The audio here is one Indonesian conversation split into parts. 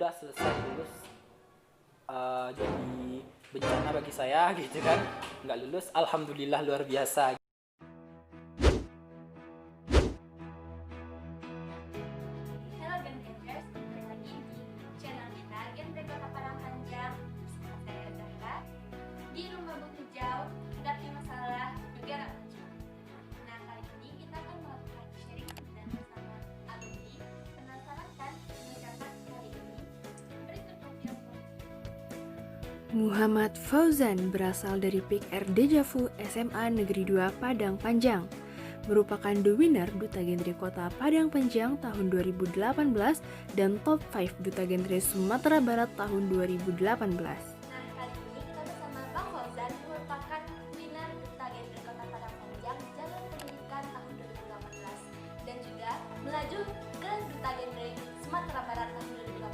udah selesai lulus. Jadi bencana bagi saya gitu kan, nggak lulus, alhamdulillah luar biasa. Halo Genbreakers, kembali lagi di channel kita Genbreak Kota Padang Panjang. Bersama saya Zahra. Di rumah buk hijau, hadapi masalah juga gak muncul. Nah, kali ini kita akan melakukan sharing dan bersama alumni. Penasaran kan dengan siapa kali ini? Berikut video. Muhammad Fauzan berasal dari PIK R Dejavu SMA Negeri 2 Padang Panjang. Merupakan the winner Duta Genre Kota Padang Panjang tahun 2018 dan top 5 Duta Genre Sumatera Barat tahun 2018. Nah, kali ini kita bersama Bang Fauzan, merupakan winner Duta Genre Kota Padang Panjang Jalur Pendidikan tahun 2018 dan juga melaju ke Duta Genre Sumatera Barat tahun 2018.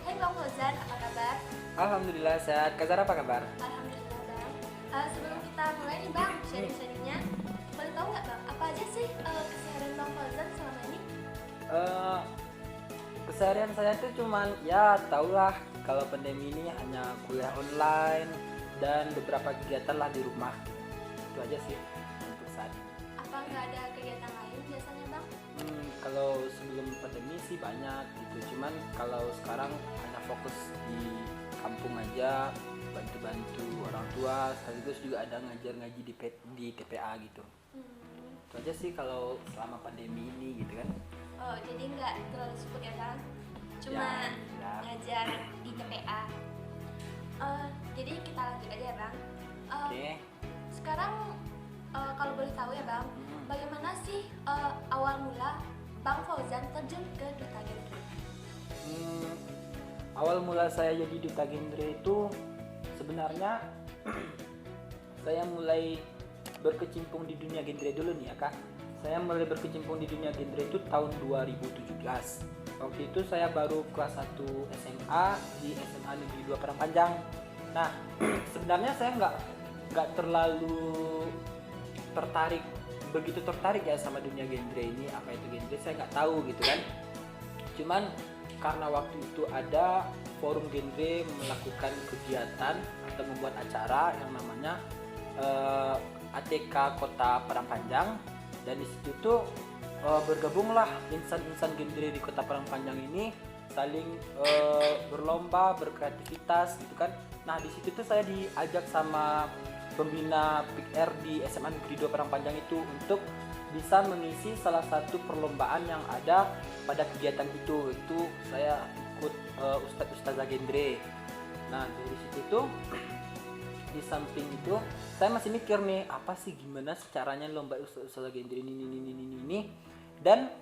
Hai Bang Fauzan, apa kabar? Alhamdulillah sehat. Kak Zara apa kabar? Alhamdulillah Bang. Sebelum kita mulai nih Bang, sharing-sharingnya, boleh tahu nggak Bang, apa aja sih keseharian Bang Fauzan selama ini? Eh, Keseharian saya tuh cuman ya tahulah kalau pandemi ini hanya kuliah online dan beberapa kegiatan lah di rumah. Itu aja sih untuk saat ini. Apa nggak ada kegiatan lain biasanya Bang? Kalau sebelum pandemi sih banyak gitu, cuman kalau sekarang hanya fokus di kampung aja, bantu-bantu orang tua, sekaligus juga ada ngajar ngaji di TPA gitu. Itu aja sih kalau selama pandemi ini gitu kan. Oh, jadi nggak terlalu sibuk ya Bang? Cuma Ya. ngajar di TPA. Jadi kita lanjut aja ya Bang. Oke. Sekarang kalau boleh tahu ya Bang, Hmm. bagaimana sih awal mula Bang Fauzan terjun ke Duta Genre? Hmm, Awal mula saya jadi duta genre itu sebenarnya saya mulai berkecimpung di dunia genre dulu nih ya Kak. Saya mulai berkecimpung di dunia genre itu tahun 2017. Waktu itu saya baru kelas 1 SMA di SMA Negeri 2 Padang Panjang. Nah, sebenarnya saya nggak terlalu tertarik begitu tertarik ya sama dunia genre ini. Apa itu genre saya nggak tahu gitu kan. Cuman karena waktu itu ada forum genre melakukan kegiatan atau membuat acara yang namanya ATK Kota Padang Panjang, dan di situ tuh bergabunglah insan-insan genre di Kota Padang Panjang ini saling berlomba berkreativitas gitu kan. Nah di situ tuh saya diajak sama pembina PIK R di SMA Negeri 2 Padang Panjang itu untuk bisa mengisi salah satu perlombaan yang ada pada kegiatan itu saya ikut ustadzah genre. Nah dari situ tuh di samping itu saya masih mikir nih apa sih gimana sih caranya lomba ustadzah genre ini dan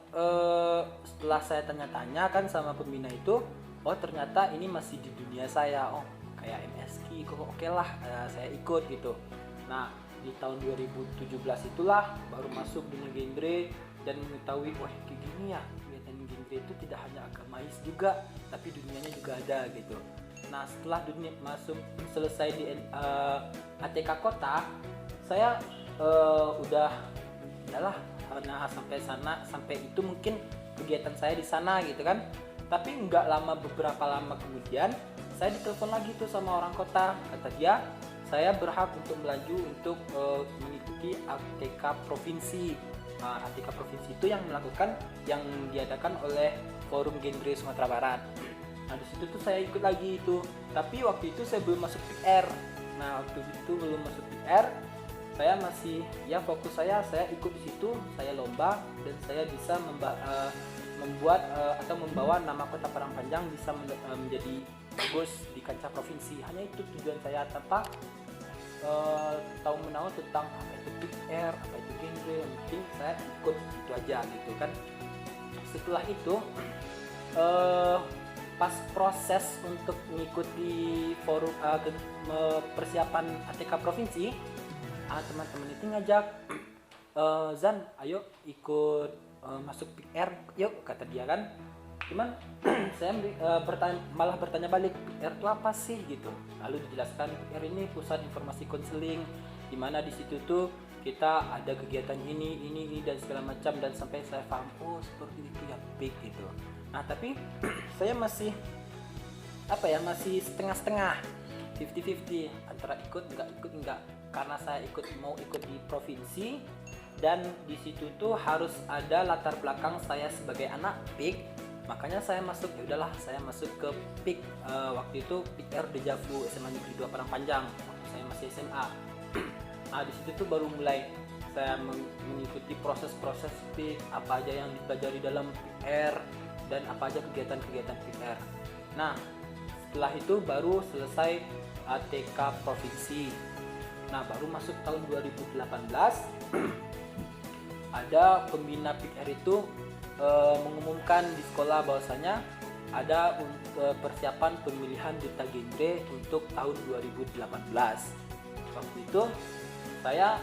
setelah saya tanya-tanya kan sama pembina itu, oh ternyata ini masih di dunia saya, oh kayak MSK kok oke lah, saya ikut gitu. Nah di tahun 2017 itulah baru masuk dunia genre dan mengetahui wah kayak gini ya, kegiatan genre itu tidak hanya agamais juga tapi dunianya juga ada gitu. Nah setelah dunia masuk selesai di ATK Kota, saya udah adalah karena sampai itu mungkin kegiatan saya di sana gitu kan. Tapi nggak lama, beberapa lama kemudian saya ditelepon lagi tuh sama orang kota, kata dia saya berhak untuk melaju untuk mengikuti ATK Provinsi. Nah, ATK Provinsi itu yang diadakan oleh Forum Genre Sumatera Barat. Nah di situ tuh saya ikut lagi itu, tapi waktu itu saya belum masuk PIK R. Nah waktu itu belum masuk PIK R, saya masih ya fokus saya ikut di situ, saya lomba dan saya bisa membuat atau membawa nama Kota Padang Panjang bisa menjadi bagus di kancah provinsi. Hanya itu tujuan saya, tanpa tahu menahu tentang apa itu PR, apa itu genre. Yang penting saya ikut, itu aja gitu kan. Setelah itu pas proses untuk mengikuti forum persiapan ATK provinsi, teman-teman itu ngajak, Zan ayo ikut masuk PR yuk, kata dia kan. Cuman saya malah bertanya balik, PR itu apa sih gitu. Lalu dijelaskan PR ini pusat informasi konseling, di mana di situ tuh kita ada kegiatan ini dan segala macam, dan sampai saya paham oh seperti itu ya PIK gitu. Nah tapi saya masih masih setengah-setengah, 50-50 antara ikut enggak, karena saya mau ikut di provinsi, dan di situ tuh harus ada latar belakang saya sebagai anak PIK, makanya saya masuk, ya udahlah saya masuk ke PIK. Waktu itu PIK R Dejavu SMA Negeri 2 Padang Panjang waktu saya masih SMA. Nah di situ tuh baru mulai saya mengikuti proses-proses PIK, apa aja yang dipelajari dalam PIK R dan apa aja kegiatan-kegiatan PIK R. Nah setelah itu baru selesai ATK provinsi. Nah baru masuk tahun 2018 ada pembina PIK R itu mengumumkan di sekolah bahwasanya ada persiapan pemilihan duta genre untuk tahun 2018. Waktu itu saya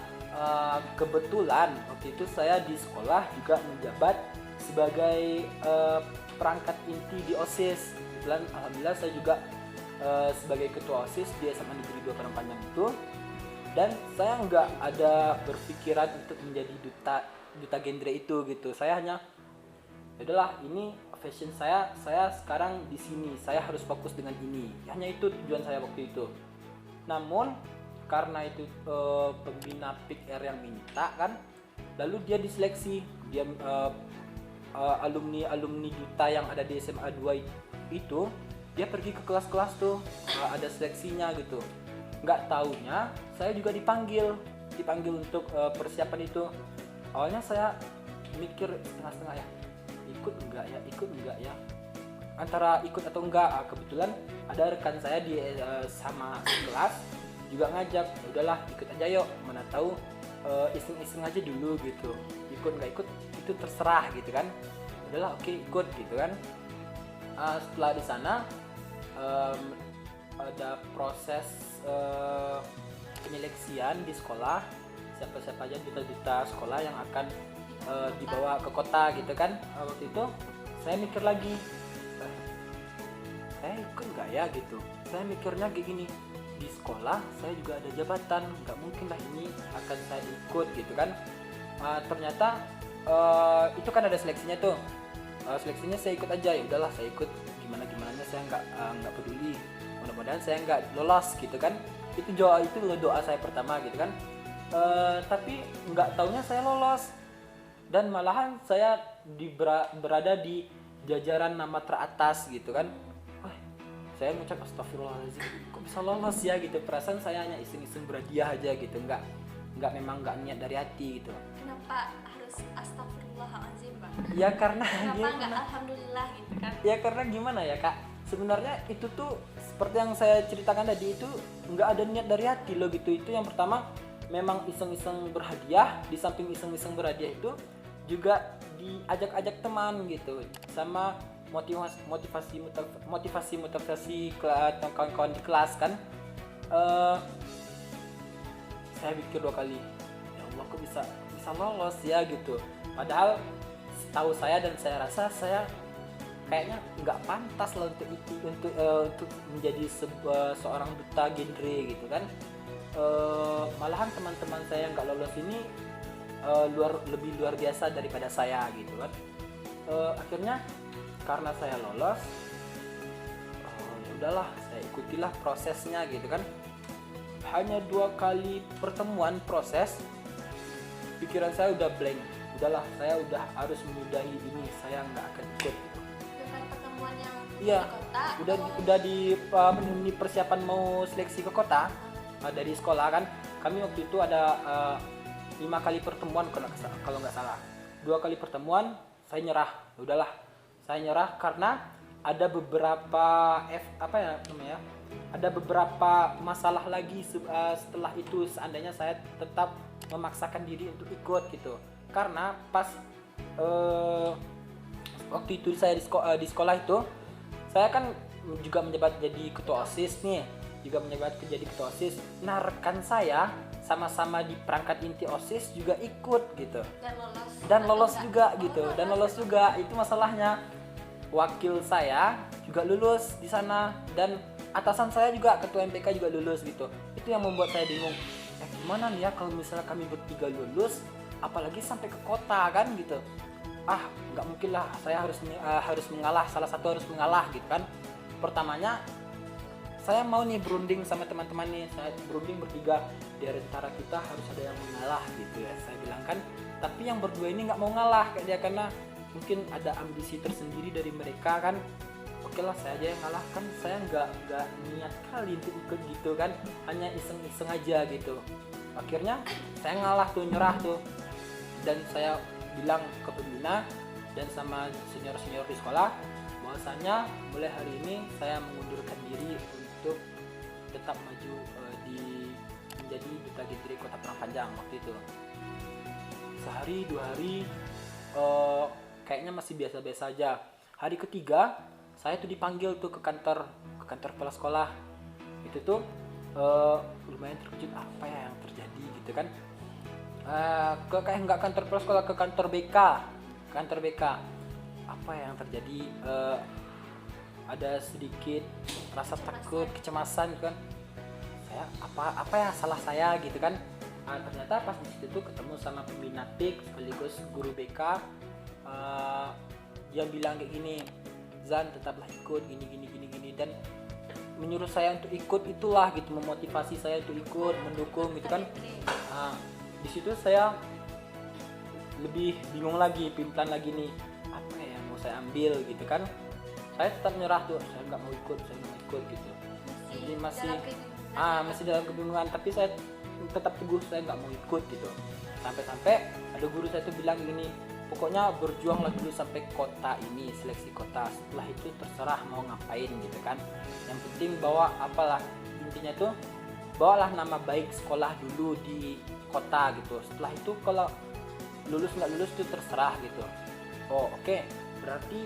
kebetulan waktu itu saya di sekolah juga menjabat sebagai perangkat inti di OSIS. Kebetulan alhamdulillah saya juga sebagai ketua OSIS di SMA Negeri 2 Padang Panjang itu, dan saya nggak ada berpikiran untuk menjadi duta genre itu gitu. Saya hanya adalah ini fashion saya sekarang di sini, saya harus fokus dengan ini. Hanya itu tujuan saya waktu itu. Namun karena itu pembina PIK R yang minta kan, lalu dia diseleksi, dia alumni duta yang ada di SMA 2 itu dia pergi ke kelas-kelas tuh, ada seleksinya gitu. Nggak taunya saya juga dipanggil untuk persiapan itu. Awalnya saya mikir setengah-setengah ya, ikut enggak ya, antara ikut atau enggak. Kebetulan ada rekan saya di sama kelas juga ngajak, ya udahlah ikut aja yuk, mana tahu iseng-iseng aja dulu gitu, ikut nggak ikut itu terserah gitu kan. Udahlah oke, ikut gitu kan. Setelah di sana ada proses penyeleksian di sekolah, siapa aja duta-duta sekolah yang akan dibawa ke kota gitu kan. Waktu itu saya mikir lagi, saya ikut nggak ya gitu. Saya mikirnya kayak gini, di sekolah saya juga ada jabatan, nggak mungkin lah ini akan saya ikut gitu kan. Ternyata itu kan ada seleksinya tuh. Seleksinya saya ikut aja, ya udahlah saya ikut, gimana saya nggak peduli, mudah-mudahan saya nggak lolos gitu kan. Itu doa saya pertama gitu kan. Tapi nggak taunya saya lolos, dan malahan saya berada di jajaran nama teratas gitu kan. Saya ngucap astagfirullahaladzim, kok bisa lolos ya gitu. Perasaan saya hanya iseng-iseng berhadiah aja gitu, nggak niat dari hati gitu. Kenapa harus astagfirullahaladzim, Bang? Ya karena kenapa nggak alhamdulillah gitu kan? Ya karena gimana ya Kak, sebenarnya itu tuh seperti yang saya ceritakan tadi, itu nggak ada niat dari hati loh gitu. Itu yang pertama, memang iseng-iseng berhadiah. Di samping iseng-iseng berhadiah itu juga diajak-ajak teman gitu, sama motivasi kawan-kawan di kelas kan. Saya pikir 2 kali, ya Allah kok bisa lolos ya gitu. Padahal setahu saya dan saya rasa saya kayaknya nggak pantas lah untuk menjadi seorang duta genre gitu kan. Malahan teman-teman saya yang nggak lolos ini lebih luar biasa daripada saya gitu kan. Akhirnya karena saya lolos, ya udahlah saya ikutilah prosesnya gitu kan. Hanya 2 kali pertemuan proses, pikiran saya udah blank. Udahlah, saya udah harus menyudahi ini, saya nggak akan ikut. Dengan pertemuan yang Iya, di kota, udah di persiapan mau seleksi ke kota dari sekolah kan. Kami waktu itu ada 5 kali pertemuan kalau nggak salah. 2 kali pertemuan saya nyerah. Udahlah, saya nyerah karena ada beberapa ada beberapa masalah lagi setelah itu. Seandainya saya tetap memaksakan diri untuk ikut gitu, karena pas waktu itu saya di sekolah itu, saya kan juga menjabat jadi ketua OSIS nih, jadi ketua OSIS. Nah rekan saya sama-sama di perangkat inti OSIS juga ikut gitu, dan lolos juga. Itu masalahnya, wakil saya juga lulus di sana, dan atasan saya juga ketua MPK juga lulus gitu. Itu yang membuat saya bingung, gimana nih ya kalau misalnya kami bertiga lulus, apalagi sampai ke kota kan gitu. Nggak mungkin lah, saya harus mengalah, salah satu harus mengalah gitu kan. Pertamanya saya mau nih berunding sama teman-teman nih, saya berunding bertiga, di antara kita harus ada yang mengalah gitu ya, saya bilang kan. Tapi yang berdua ini nggak mau ngalah kayak dia, karena mungkin ada ambisi tersendiri dari mereka kan. Oke lah, saya aja yang ngalah, kan saya nggak niat kali untuk ikut gitu kan, hanya iseng-iseng aja gitu. Akhirnya saya ngalah tuh, nyerah tuh, dan saya bilang ke pembina dan sama senior-senior di sekolah bahwasanya mulai hari ini saya mengundurkan diri untuk tetap maju menjadi duta genre Kota Padang Panjang waktu itu. Sehari 2 hari kayaknya masih biasa-biasa aja. Hari ketiga saya tuh dipanggil tuh ke kantor kepala sekolah. Itu tuh lumayan terkejut, apa ya yang terjadi gitu kan. Kayak nggak kantor kepala sekolah, ke kantor BK. Apa yang terjadi? Ada sedikit rasa takut, kecemasan kan. Saya apa ya salah saya gitu kan. Ternyata pas di situ tuh ketemu sama pembina PIK sekaligus guru BK. Dia bilang kayak gini, Zan tetaplah ikut gini dan menyuruh saya untuk ikut, itulah gitu, memotivasi saya untuk ikut, mendukung gitu kan. Di situ saya lebih bingung lagi, pimplan lagi nih, apa yang mau saya ambil gitu kan. Saya tetap nyerah tuh, saya nggak mau ikut gitu. Jadi masih dalam kebingungan, tapi saya tetap teguh, saya nggak mau ikut gitu. Sampai ada guru saya tuh bilang gini, pokoknya berjuanglah dulu sampai kota ini, seleksi kota, setelah itu terserah mau ngapain gitu kan. Yang penting bawa apalah, intinya tuh bawalah nama baik sekolah dulu di kota gitu. Setelah itu kalau lulus nggak lulus tuh terserah gitu. Oke. Berarti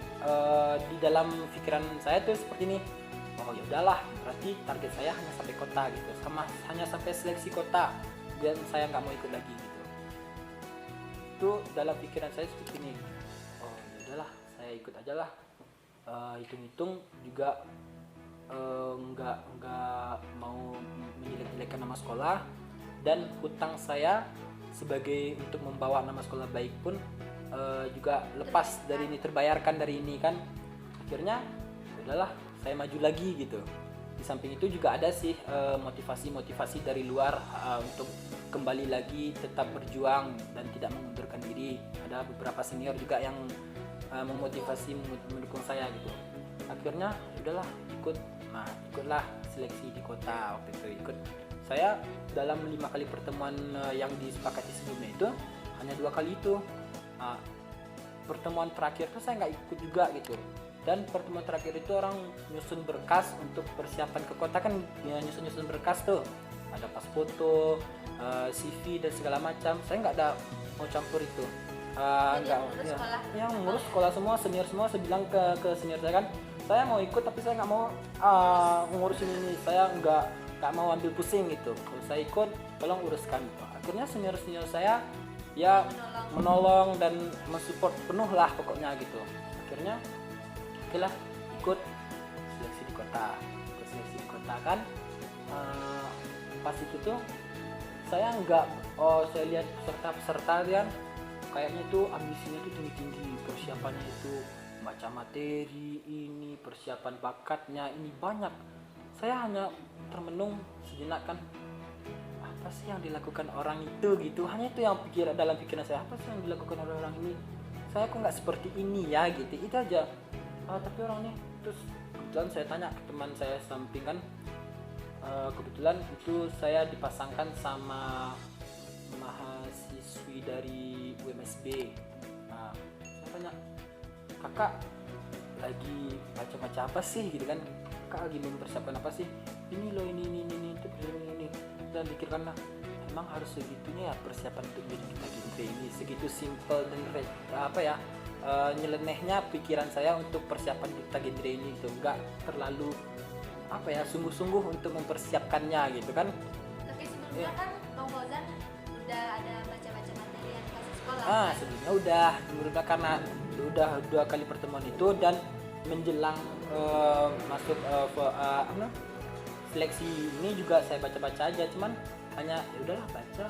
di dalam pikiran saya tuh seperti ini. Ya udahlah, berarti target saya hanya sampai kota gitu, hanya sampai seleksi kota, dan saya nggak mau ikut lagi gitu. Itu dalam pikiran saya seperti ini. Ya udahlah, saya ikut aja lah. Hitung-hitung juga nggak mau menjelek-jelekan nama sekolah, dan hutang saya sebagai untuk membawa nama sekolah baik pun juga lepas dari ini, terbayarkan dari ini kan. Akhirnya udahlah, saya maju lagi gitu. Di samping itu juga ada sih motivasi dari luar untuk kembali lagi tetap berjuang dan tidak mengundurkan diri. Ada beberapa senior juga yang memotivasi, mendukung saya gitu. Akhirnya udahlah, ikutlah seleksi di kota. Waktu itu ikut saya dalam 5 kali pertemuan yang disepakati sebelumnya itu hanya 2 kali itu. Pertemuan terakhir tuh saya nggak ikut juga gitu. Dan pertemuan terakhir itu orang nyusun berkas untuk persiapan ke kota kan, ya, nyusun berkas tuh, ada pas foto, CV dan segala macam. Saya nggak ada mau campur itu. Yang ngurus sekolah semua, senior semua. Saya bilang ke senior saya kan, saya mau ikut tapi saya nggak mau ngurusin ini, saya nggak mau ambil pusing gitu. Kalau saya ikut, tolong uruskan. Akhirnya senior saya ya menolong dan mensupport penuh lah pokoknya gitu. Akhirnya okelah, ikut seleksi di kota kan. Pas itu tuh saya saya lihat peserta kan, kayaknya tuh ambisinya tuh tinggi, persiapannya itu baca materi ini, persiapan bakatnya ini banyak. Saya hanya termenung sejenak kan, apa sih yang dilakukan orang itu gitu. Hanya itu yang dalam pikiran saya, apa sih yang dilakukan orang ini, saya kok nggak seperti ini ya gitu, itu aja. Tapi orang ini, terus kebetulan saya tanya ke teman saya samping kan, kebetulan itu saya dipasangkan sama mahasiswi dari UMSB. Saya tanya, kakak lagi baca apa sih gitu kan, kakak lagi mempersiapkan apa sih, ini loh ini itu ini, dan pikirkanlah, emang harus segitunya ya persiapan untuk kita genre ini, segitu simple dan nyelenehnya pikiran saya untuk persiapan duta genre ini itu, nggak terlalu sungguh-sungguh untuk mempersiapkannya gitu kan. Tapi sebelumnya kan Bang Fauzan udah ada baca-baca materi yang kasih sekolah. Sebelumnya udah karena udah 2 kali pertemuan itu, dan menjelang masuk seleksi ini juga saya baca-baca aja, cuman hanya ya udahlah baca,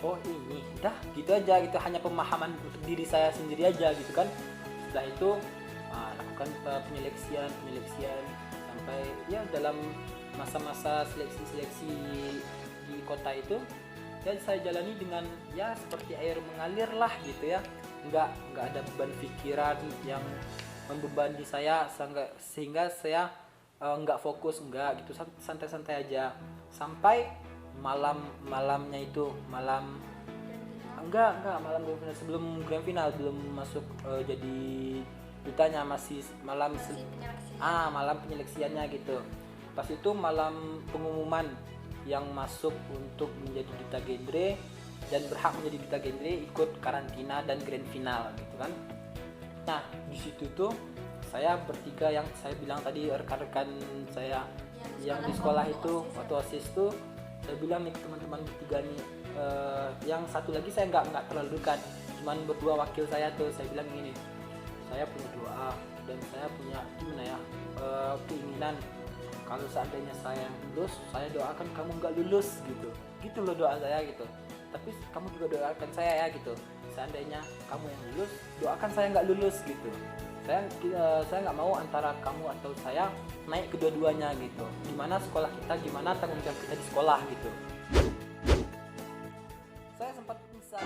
oh ini udah gitu aja gitu, hanya pemahaman untuk diri saya sendiri aja gitu kan. Setelah itu lakukan penyeleksian sampai ya dalam masa-masa seleksi di kota itu ya saya jalani dengan ya seperti air mengalir lah gitu ya, nggak ada beban pikiran yang membebani saya sehingga saya nggak fokus, nggak gitu, santai-santai aja sampai malamnya itu malam grand final, sebelum grand final belum masuk jadi dutanya, masih malam malam penyeleksiannya gitu. Pas itu malam pengumuman yang masuk untuk menjadi duta genre dan berhak menjadi duta genre, ikut karantina dan grand final gitu kan. Nah di situ tuh saya bertiga yang saya bilang tadi, rekan-rekan saya yang di sekolah itu waktu OSIS tuh, saya bilang nih teman-teman bertiga nih, yang satu lagi saya nggak terlalu dekat, cuman berdua wakil saya tuh, saya bilang gini, saya punya doa dan saya punya keinginan kalau seandainya saya yang lulus, saya doakan kamu nggak lulus gitu loh doa saya gitu. Tapi kamu juga doakan saya ya gitu, seandainya kamu yang lulus, doakan saya nggak lulus gitu. Saya nggak mau antara kamu atau saya naik kedua-duanya gitu. Gimana sekolah kita, gimana tanggung jawab kita di sekolah gitu. Saya sempat bisa